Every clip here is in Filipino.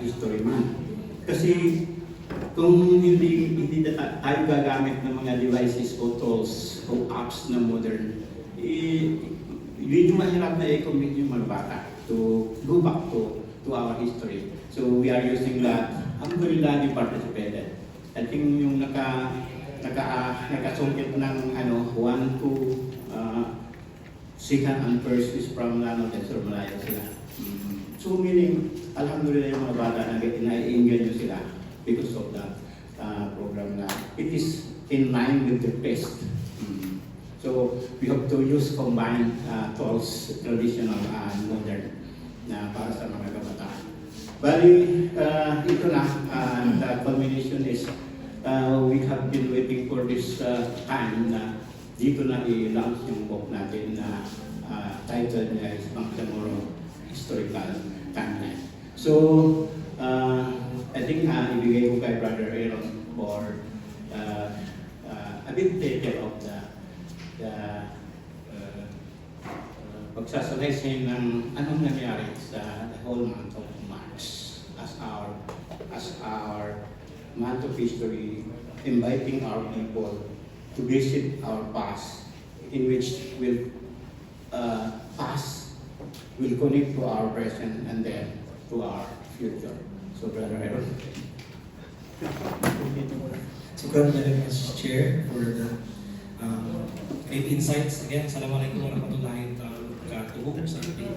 History Month. Kasi kung hindi tayo gagamit ng mga devices o tools o apps na modern, medyo mahirap na i-convince yung mga bata to go back to our history. So we are using that. Alhamdulillah, they participated. I think yung nakasungkit ng 1 to second and first is from Sir Malaya sila. So meaning, alhamdulillah yung mga bata na-enjoy nyo sila because of that program na it is in line with the best. So we have to use combined tools, traditional and modern na para sa mga kabataan. Bali, ito na, the culmination is we have been waiting for this time na dito na i-launch yung book natin na title niya is Bangsamoro Historical Timeline. So, I think ibigay ko kay Brother Aaron for a bit detail of the pagsasalaysay ng anong nangyari sa the whole month of March as our month of history, inviting our people to visit our past, in which past will connect to our present and then to our future. So, Brother Aaron. So, very much, Chair, for the great insights. Again, Assalamualaikum warahmatullahi wabarakatuh sa ating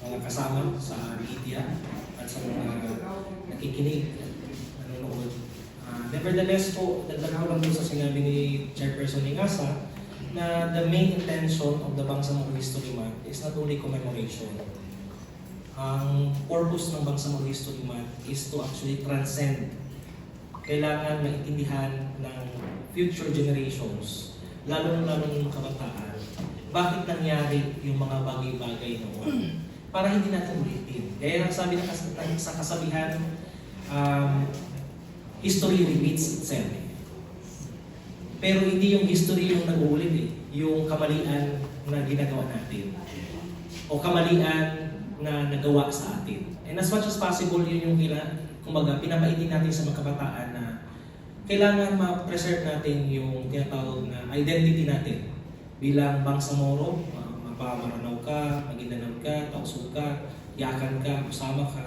mga kasama sa media at sa mga nakikinig at nanonood. Nevertheless po, dagdag ko lang sa sinabi ni Chairperson Ingasa na the main intention of the Bangsamoro History Month is not only commemoration. Ang purpose ng Bangsamoro History Month is to actually transcend. Kailangan maintindihan ng future generations, lalo-lalo ng kabataan, bakit nangyari yung mga bagay-bagay noon para hindi natin ulitin. Kaya ang sabi sa kasabihan, history repeats itself. Pero hindi yung history yung nag-uulit yung kamalian na ginagawa natin o kamalian na nagawa sa atin. And as much as possible, yun yung kumbaga, pinapaitin natin sa mga kabataan na kailangan ma-preserve natin yung tinatawag na identity natin bilang Bangsamoro. Mapamaranaw ka, maginanam ka, tausog ka, yakan ka, usama ka.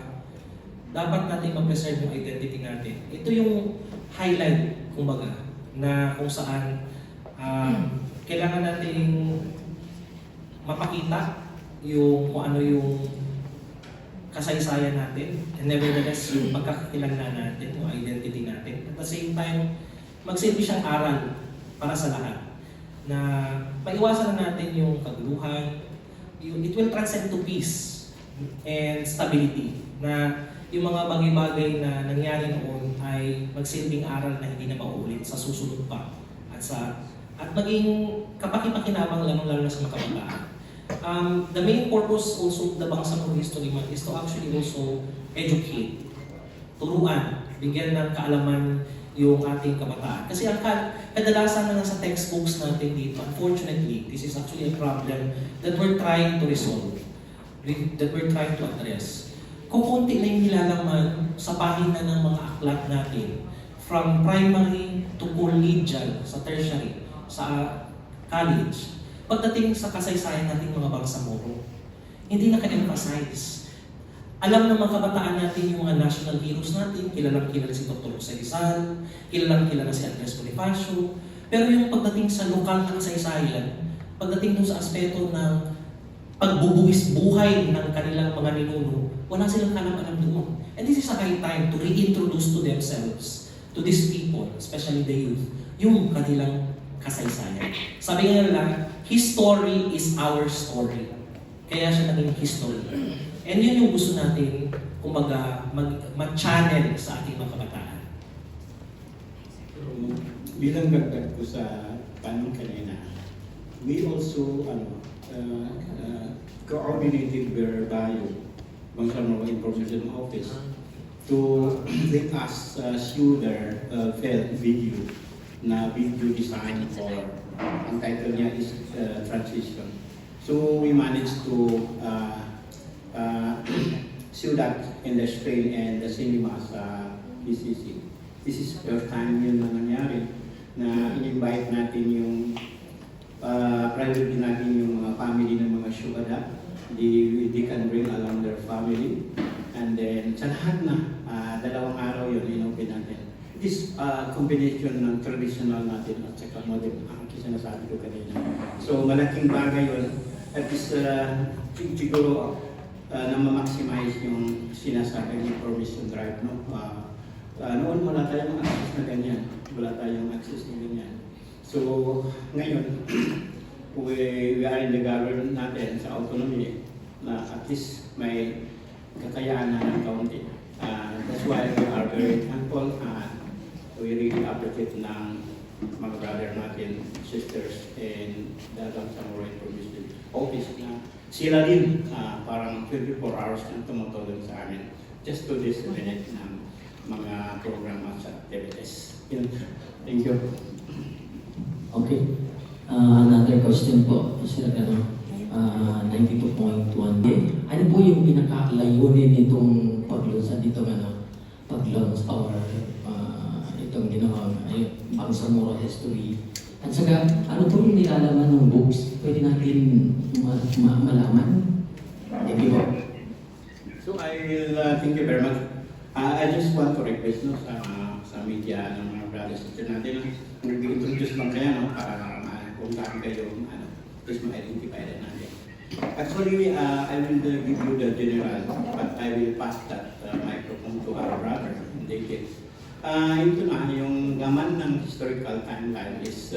Dapat natin ma-preserve yung identity natin. Ito yung highlight, kumbaga, na kung saan kailangan natin mapakita yung kung ano yung kasaysayan natin, and nevertheless yung pagkakakilala natin, yung identity natin. At the same time, magsilbi siyang aral para sa lahat na maiwasan natin yung kaguluhan. It will transcend to peace and stability na yung mga bagay-bagay na nangyari noon ay magsilbing aral na hindi na mauulit sa susunod pa at maging kapaki-pakinabang lalo na sa mga kabataan. The main purpose also of the Bangsamoro History Month is to actually also educate, turuan, bigyan ng kaalaman yung ating kabataan. Kasi ang kadalasan na nasa textbooks natin dito, unfortunately, this is actually a problem that we're trying to resolve, that we're trying to address. Kukunti na yung nilalaman sa pahina ng mga aklat natin, from primary to collegial, sa tertiary, sa college. Pagdating sa kasaysayan natin mga Bangsamoro, hindi naka-emphasize. Alam ng mga kabataan natin yung mga national heroes natin, kilalang-kilala si Dr. Jose Rizal, kilalang-kilala si Andres Bonifacio, pero yung pagdating sa lokal na kasaysayan, pagdating dun sa aspeto ng pagbubuwis buhay ng kanilang mga ninuno, wala silang alam-alam doon. And this is a high time to reintroduce to themselves, to these people, especially the youth, yung kanilang kasaysayan. Sabi nga nila, history is our story. Kaya siya naging history. And yun yung gusto natin, kumbaga, mag-channel sa ating mga kabataan. Bilang dagdag ko sa tanong kanina, we also coordinated by Bangsamoro Information Office to let us show their video design for, ang title niya is Transition. So we managed to show that in the screen and the cinema sa PCC. This is first time yun na nangyari na in-invite natin yung private din natin yung mga family ng mga syuhada. They can bring along their family. And then sa lahat na, 2 araw yun, in-open natin. This combination ng traditional natin at saka modern, ang sinasabi ko kanina. So malaking bagay yun. At least siguro na ma-maximize yung sinasabing information drive. No? Noon wala tayong access na ganyan. Wala tayong access na ganyan. So ngayon, we are in the government natin sa autonomy na at least may kakayahan na ng kaunti. That's why we are very thankful and we really appreciate ng mga brother natin, sisters, and the Bangsamoro Information Office na sila din parang 24 hours na tumutulong sa amin just to disseminate ng mga programa sa activities. Thank you. Okay. Another question po, Sir 92.1. Ano po yung pinaka-layunin nitong pag-launch dito pag-launch or itong ginawang Bangsamoro History? At saka, ano po yung nilalaman ng books? Pwede natin malaman? Thank you po. So I will thank you very much. I just want to request sa media ng mga brothers and sisters natin nag-introduce lang kayo para kung saan kayo just ma-identify rin natin. Actually, I will give you the general, but I will pass that microphone to our brother in details. Ito na, yung laman ng historical timeline is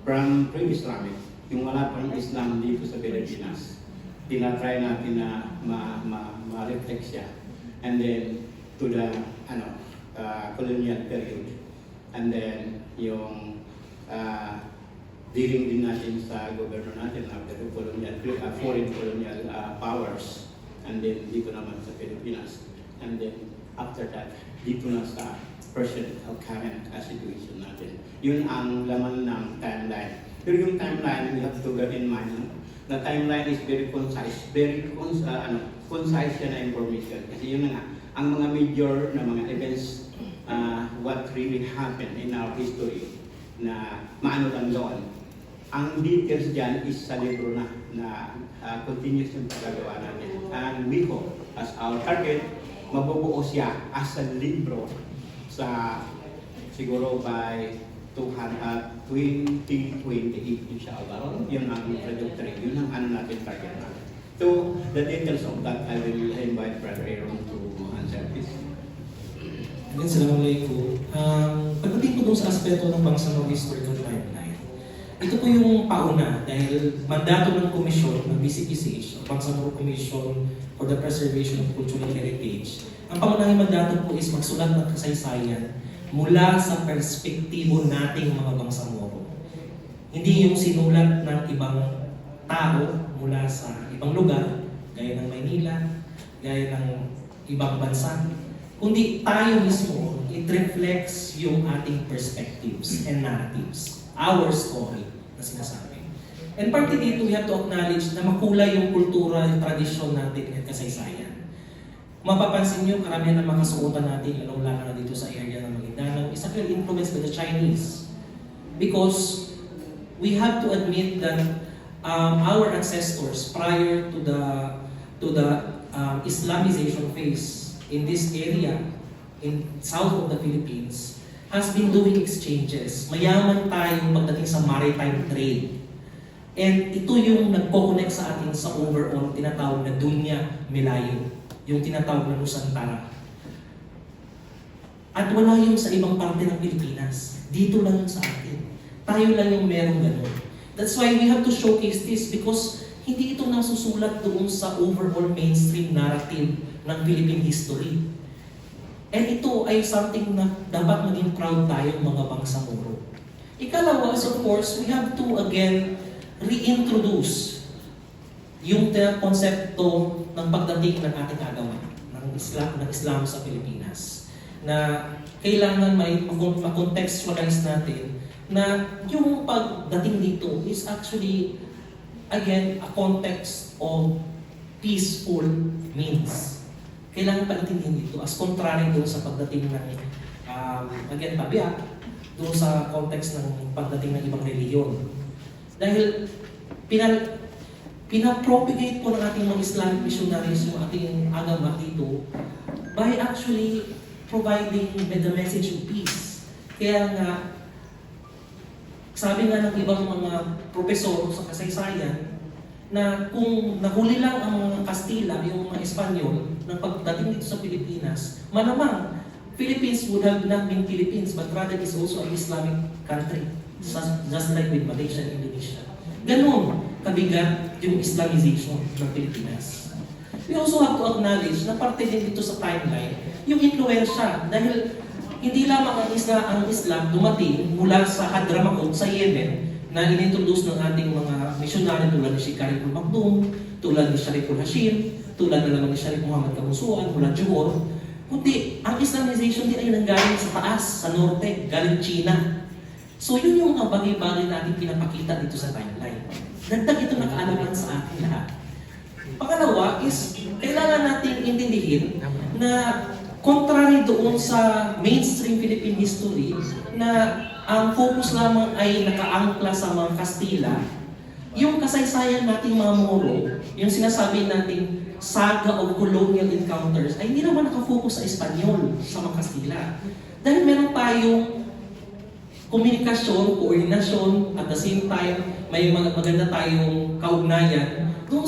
from pre-Islamic, yung wala pang Islam dito sa Pilipinas. Tinatry natin na ma-reflect siya. And then, to the colonial period. And then, yung dealing din natin sa gobyerno natin after the colonial, foreign colonial powers. And then, dito naman sa Pilipinas. And then, after that, dito na sa present current situation natin. Yun ang laman ng timeline. Pero yung timeline, we have to bear in mind na timeline is very concise. Concise siya na information. Kasi yun na nga, ang mga major na mga events, what really happened in our history, na maano lang doon. Ang details dyan is sa libro na continuous yung pagagawa natin. And we hope, as our target, mabubuo siya as a libro sa siguro by 2028 inshallah. Yun ang trajectory, yun ang natin target natin. So, the details of that, I will invite Brother Aaron to answer this. Again, Assalamualaikum. Pagdating po dun sa aspeto ng Bangsamoro Historical Timeline, ito po yung pauna dahil mandato ng komisyon ng BCPCH, ang Bangsamoro Commission for the Preservation of Cultural Heritage. Ang pangunahing mandato po is magsulat ng kasaysayan mula sa perspektibo nating mga Bangsamoro. Hindi yung sinulat ng ibang tao mula sa ibang lugar, gaya ng Maynila, gaya ng ibang bansa, kundi tayo mismo, it reflects yung ating perspectives and narratives, our story na sinasabi. And partly dito, we have to acknowledge na makulay yung kultura, yung tradisyon natin at kasaysayan. Mapapansin nyo, karamihan ng mga kasuotan natin, lalong-lalo na dito sa area ng Maguindanao, is actually influenced by the Chinese. Because we have to admit that our ancestors, prior to the Islamization phase in this area, in south of the Philippines, has been doing exchanges. Mayaman tayong pagdating sa maritime trade. And ito yung nagko-connect sa atin sa overall tinatawag na Dunya Melayo, yung tinatawag na Nusantara. At wala yun sa ibang parte ng Pilipinas. Dito lang yun sa atin. Tayo lang yung merong ganun. That's why we have to showcase this because hindi ito nasusulat doon sa overall mainstream narrative ng Philippine history. And ito ay something na dapat maging proud tayo mga Bangsamoro. Ikalawa is of course, we have to again reintroduce yung konsepto ng pagdating ng ating agawan ng Islam sa Pilipinas. Na kailangan may ma-contextualize natin na yung pagdating dito is actually again a context of peaceful means. kailangan paintindihin dito as contrary doon sa pagdating ng again, pabiyak doon sa context ng pagdating ng ibang reliyon. Dahil pinapropagate po ng ating mga Islamic missionaries yung ating agama dito by actually providing the message of peace. Kaya nga, sabi nga ng ibang mga profesor sa kasaysayan, na kung nahuli lang ang mga Kastila, yung mga Espanyol, ng pagdating dito sa Pilipinas, malamang Philippines would have not been Philippines, but rather is also an Islamic country, just like with Malaysia and Indonesia. Ganon kabigat yung Islamization ng Pilipinas. We also have to acknowledge na parte din dito sa timeline yung influensya dahil hindi lamang ang Islam dumating mula sa Hadramaut sa Yemen na inintroduce ng ating mga missionary tulad ni Sheikh Karibul Maktoum, tulad ni Shariful Hashim, tulad na naman ni Sharif Muhammad Kamusuan mula Johor, kundi ang Islamization din ay nanggaling sa taas, sa norte, galing China. So yun yung mga bagay-bagay natin pinapakita dito sa timeline. Dagdag ito na kaalaman sa atin lahat. Pangalawa is, kailangan natin intindihin na contrary doon sa mainstream Philippine history na ang focus lamang ay nakaangkla sa mga Kastila, yung kasaysayan nating mga Moro, yung sinasabi nating saga of colonial encounters, ay hindi naman nakafocus sa Espanyol, sa mga Kastila. Dahil meron tayong komunikasyon, koordinasyon, at the same time, may mga maganda tayong kaugnayan doon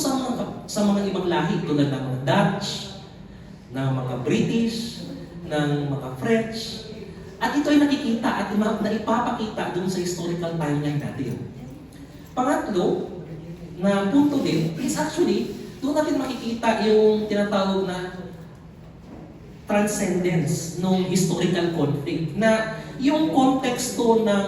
sa mga ibang lahi tulad ng mga Dutch, ng mga British, ng mga French. At ito ay nakikita at naipapakita doon sa historical timeline natin. Pangatlo, na punto din, is actually, doon natin makikita yung tinatawag na transcendence ng historical conflict. Na yung konteksto ng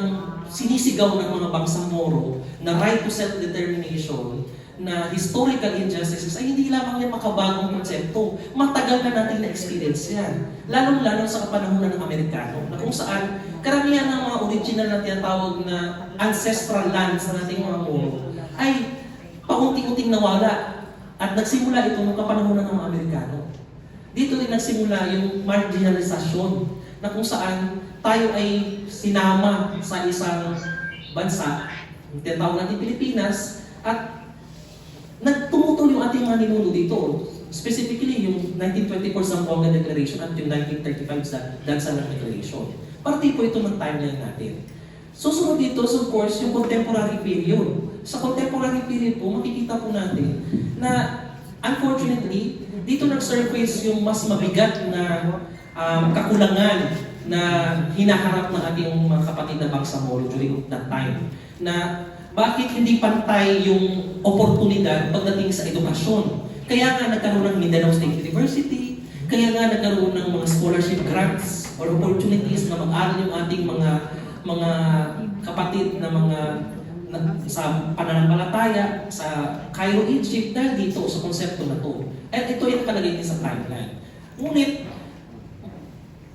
sinisigaw ng mga bangsang Moro na right to self-determination, na historical injustices ay hindi lamang yan makabagong konsepto. Matagal na natin na-experience yan. Lalong-lalo sa kapanahunan ng Amerikano, na kung saan karamihan ng mga original na tinatawag na ancestral lands na nating mga Moro ay paunti-unting nawala at nagsimula ito ng kapanahunan ng mga Amerikano. Dito rin nagsimula yung marginalisasyon na kung saan tayo ay sinama sa isang bansa, tinatawag natin Pilipinas, at nagtumutol yung ating mga ninuno dito. Specifically, yung 1924 Zamboanga Declaration at yung 1935 Dansalang Declaration. Parte po ito ng timeline natin. Susunod dito, so of course, yung contemporary period. Sa contemporary period po, makikita po natin na unfortunately, dito nag-surface yung mas mabigat na kakulangan na hinaharap ng ating mga kapatid na bangsa Moro during that time. Na bakit hindi pantay yung oportunidad pagdating sa edukasyon? Kaya nga nagkaroon ng Mindanao State University, kaya nga nagkaroon ng mga scholarship grants or opportunities na mag-aral yung ating mga kapatid na sa pananampalataya sa Cairo, Egypt, dahil dito sa konsepto na to. At ito yung nakalagay din sa timeline. Ngunit,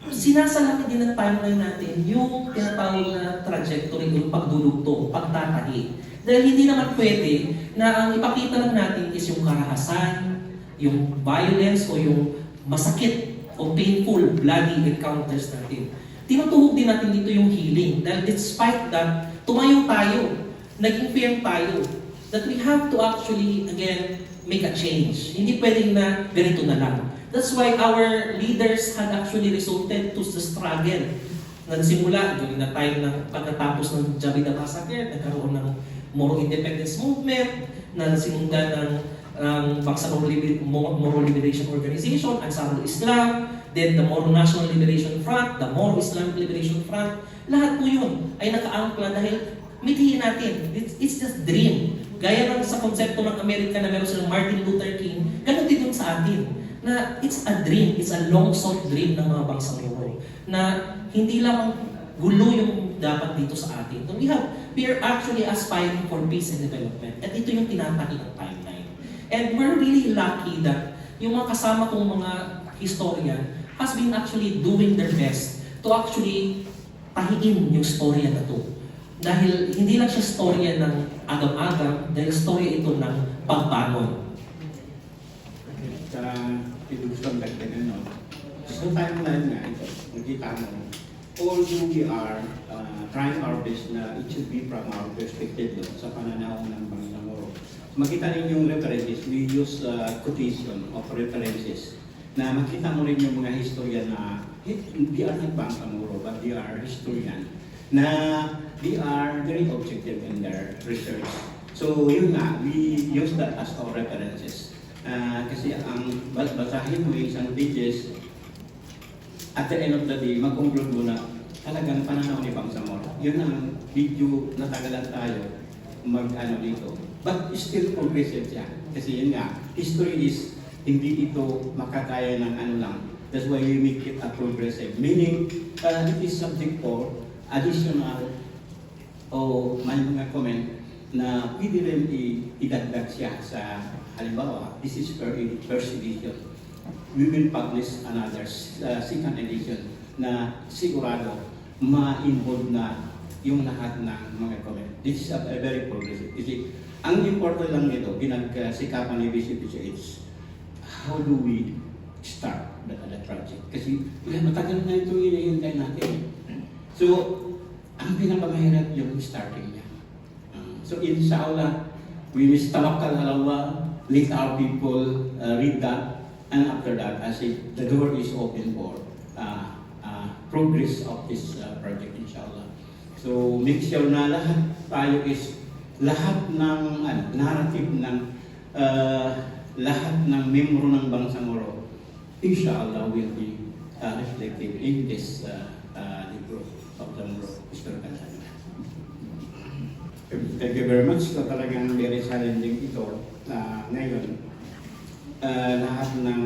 sinasalamin din ng timeline natin yung tinatawag na trajectory, yung pagdulugtong, pagtatahi. Dahil hindi naman pwede na ang ipakita lang natin is yung karahasan, yung violence o yung masakit o painful, bloody encounters natin. Tinutuhog din natin dito yung healing. Dahil despite that, tumayo tayo, naging firm tayo, that we have to actually, again, make a change. Hindi pwedeng na ganito na lang. That's why our leaders had actually resulted to the struggle. Nagsimula during the time na pagkatapos ng Jabida Massacre, nagkaroon ng Moro Independence Movement, na sinundan ng Bangsa Moro Liberation Organization, Ansarul Islam, then the Moro National Liberation Front, the Moro Islamic Liberation Front. Lahat po yun ay nakaangkla dahil mithiin natin. It's just dream. Gaya ng sa konsepto ng Amerika na meron silang Martin Luther King, ganun din dun sa atin. Na it's a dream, it's a long-sought dream ng mga bangsang Moro. Na hindi lang gulo yung dapat dito sa atin. We are actually aspiring for peace and development. At ito yung tinataki ng timeline. And we're really lucky that yung mga kasama kong mga historian has been actually doing their best to actually tahiin yung storya na to. Dahil hindi lang siya storya ng agam-agam, dahil storya ito ng pagbangon. pinusang dagdagan, no? So timeline nga ito, nakita mo, although we are trying our best na it should be from our perspective no, sa pananaw ng Bangsamoro. Makita rin yung references, we use quotation of references na makita mo rin yung mga historian na they are not Bangsamoro but they are historian na they are very objective in their research. So yun nga, we use that as our references. Kasi ang basahin mo yung isang pages, at the end of the day, mag-conclude mo na talagang pananaw ni Bangsamoro. Yun ang video natagalan tayo mag-ano dito. But still progressive siya. Kasi yun nga, history is hindi ito makakaya ng ano lang. That's why we make it a progressive. Meaning, it is subject for additional o may mga comment na pwede rin idagdag siya sa halimbawa, this is first edition. We will publish another second edition na sigurado ma-involve na yung lahat ng mga comment. This is a very progressive. Kasi ang important lang nito, pinagsikapan ni BCPCH, how do we start the project? Kasi matagal na ito hinihintay natin. So, ang pinakamahirap yung starting niya. So inshallah, we will tawakkal ala Allah, let our people read that, and after that, I say the door is open for progress of this project, inshallah. So make sure na lahat tayo is lahat ng narrative ng lahat ng membro ng Bangsamoro, inshallah will be reflected in this libro of the historical science. Thank you very much. So talagang very challenging ito ngayon. Lahat ng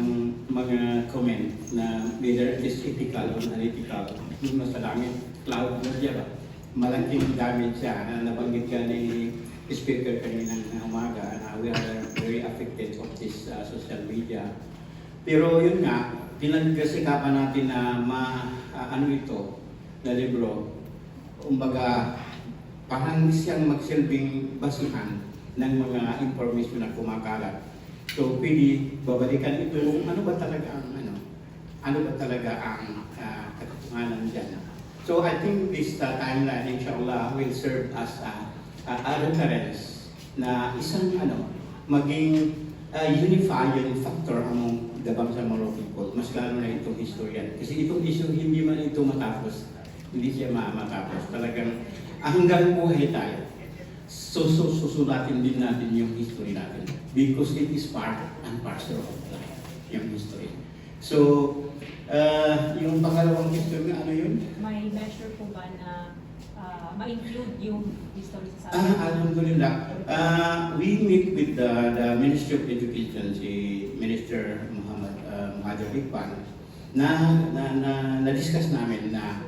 mga comment na whether it is ethical or analytical, yung nasa langit, cloud media ba? Malaking gamit siya na nabanggit ka ni speaker kanina na umaga na we are very affected of this social media. Pero yun nga, pinagsikapan natin na ano ito, na libro, kumbaga, parang siyang magsilbing basihan ng mga information na kumakalat. So, pwede babalikan ito kung ano ba talaga ang katotohanan dyan. So, I think this timeline, inshallah, will serve as a reference na isang maging unifying factor among the Bangsamoro people, mas lalo na itong historian. Kasi itong issue, hindi man ito matapos, hindi siya matapos. Talagang hanggang buhay tayo, susulatin din natin yung history natin because it is part and parcel of life, yung history. So, yung pangalawang history na ano yun? May measure po ba na ma-include yung history sa Alhamdulillah. We meet with the Ministry of Education, si Minister Muhammad Iqbal, na-discuss namin na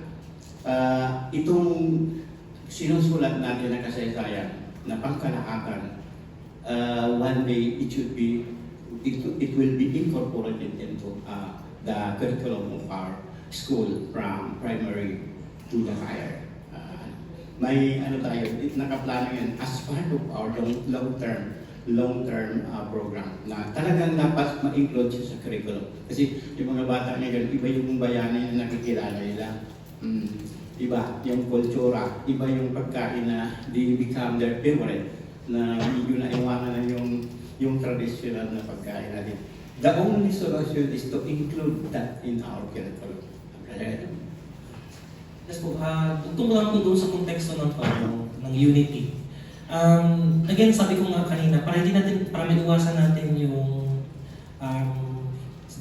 itong sinusulat natin na kasaysayan na pangkalahatan, one day it will be incorporated into the curriculum of our school from primary to the higher. May tayo, nakaplano yan as part of our long-term program na talagang dapat ma-include siya sa curriculum. Kasi yung mga bata ngayon, iba yung bayani na nakikilala nila. Iba yung kultura, iba yung pagkain na they become their favorite, na medyo naiwanan na yung traditional na pagkain natin. The only solution is to include that in our curriculum. Yes po, tungkol lang po doon sa konteksto ng unity. Again, sabi ko nga kanina, para maiwasan natin yung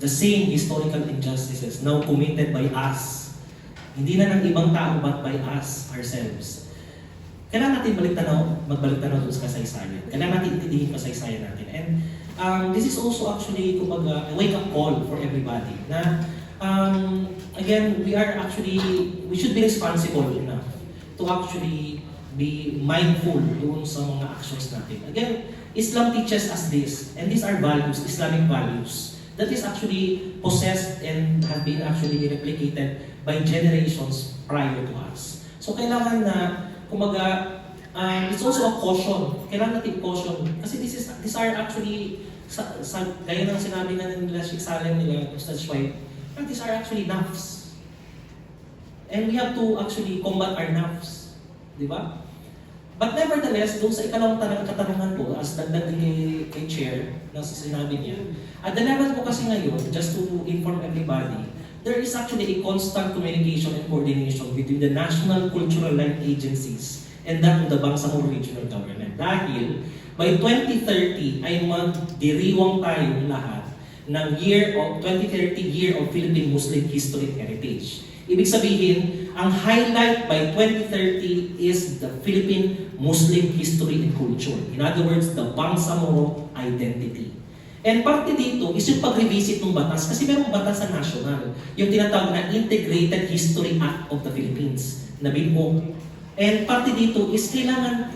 the same historical injustices now committed by us. Hindi na ng ibang tao but by us ourselves. Kailangan natin magbalik tanaw doon sa kasaysayan. Kailangan natin intindihin kasaysayan natin. And this is also actually, kumbaga, a wake-up call for everybody. Na, again, we should be responsible enough to actually be mindful doon sa mga actions natin. Again, Islam teaches us this, and these are values, Islamic values, that is actually possessed and have been actually replicated by generations prior to us. So kailangan na, kumbaga, it's also a caution. Kailangan natin caution. Kasi these are actually Gaya ng sinabi nga nila si Salem nila, Ustad Schweib, these are actually nafs. And we have to actually combat our nafs. Di ba? But nevertheless, doon sa ikalawang katanungan ko, as dagdag din kay Chair, na sinabi niya, at the level ko kasi ngayon, just to inform everybody, there is actually a constant communication and coordination between the national cultural line agencies and that of the Bangsamoro Regional Government. Dahil by 2030 ay magdiriwang tayong lahat ng 2030 Year of Philippine Muslim History and Heritage. Ibig sabihin, ang highlight by 2030 is the Philippine Muslim history and culture. In other words, the Bangsamoro identity. And parte dito is yung pag-revisit ng batas kasi merong batas sa national, yung tinatawag na Integrated History Act of the Philippines, na binuo. And parte dito is kailangan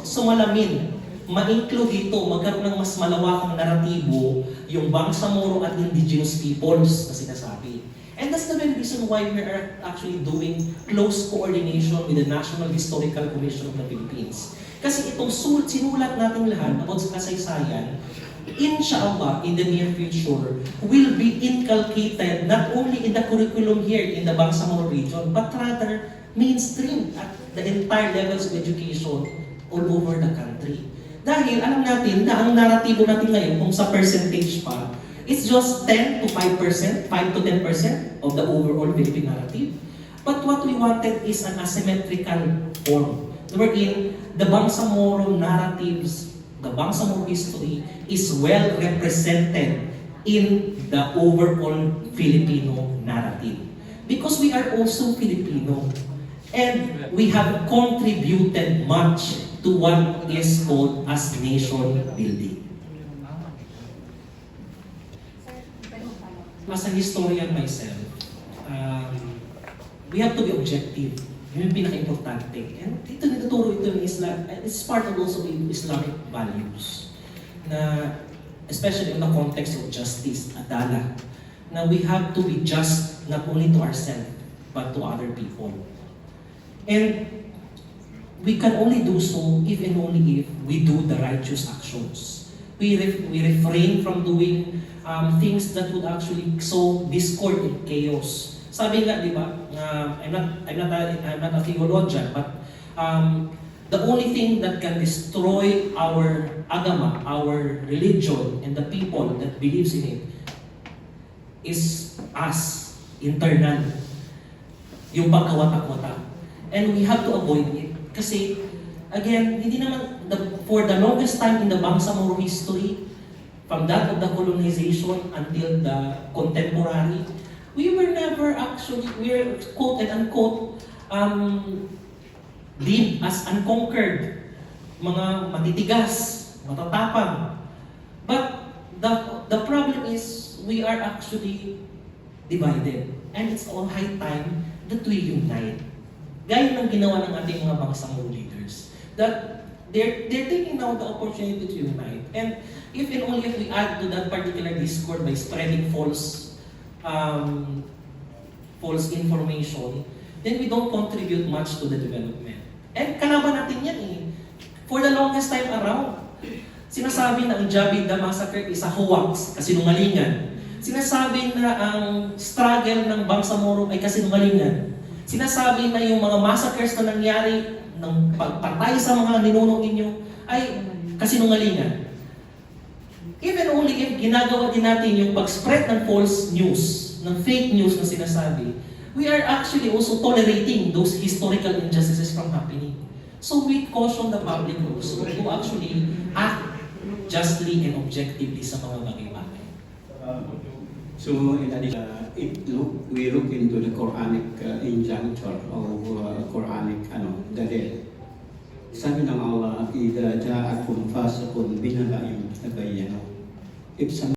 sumalamin, ma-include dito, magkaroon ng mas malawakang naratibo yung Bangsamoro at indigenous peoples na sinasabi. And that's the very reason why we are actually doing close coordination with the National Historical Commission of the Philippines. Kasi itong sinulat natin lahat about sa kasaysayan, inshallah, in the near future, will be inculcated not only in the curriculum here in the Bangsamoro region, but rather mainstream at the entire levels of education all over the country. Dahil alam natin na ang naratibo natin ngayon, kung sa percentage pa, it's just 10 to 5%, 5 to 10% of the overall Philippine narrative. But what we wanted is an asymmetrical form, wherein the Bangsamoro narratives, the Bangsamoro history is well represented in the overall Filipino narrative. Because we are also Filipino, and we have contributed much to what is called as nation building. As a historian myself, we have to be objective. Yun yung pinaka-importante. And ito nituturo ito ng Islam. It's part of also of Islamic values. Na, especially in the context of justice, adala. Na we have to be just not only to ourselves, but to other people. And we can only do so if and only if we do the righteous actions. We refrain from doing things that would actually sow discord and chaos. Sabi nga, di ba, I'm not a theologian, but the only thing that can destroy our agama, our religion, and the people that believes in it is us, internal. Yung pagkawatak-watak. And we have to avoid it. Kasi, again, hindi naman, for the longest time in the Bangsamoro history, from that of the colonization until the contemporary, we were never actually, we were quote and unquote, deemed as unconquered, mga matitigas, matatapang. But the problem is, we are actually divided. And it's all high time that we unite. Gaya ng ginawa ng ating mga Bangsamoro leaders. That they're taking now the opportunity to unite. And if and only if we add to that particular discord by spreading false information, then we don't contribute much to the development. And kalaban natin yan eh. For the longest time around, sinasabi na ang Jabida Massacre is a hoax, kasinungalingan. Sinasabi na ang struggle ng Bangsamoro ay kasinungalingan. Sinasabi na yung mga massacres na nangyari ng pagpatay sa mga ninuno ninyo ay kasinungalingan. Even only if ginagawa din natin yung pag-spread ng false news, ng fake news na sinasabi, we are actually also tolerating those historical injustices from happening. So we caution the public also to actually act justly and objectively sa mga bagay-bagay. So in addition, we look into the Quranic injuncture of Quranic dalil. Sabi ng Allah, "Idza ja'akum fasiqun binaba'in tabayyanu." If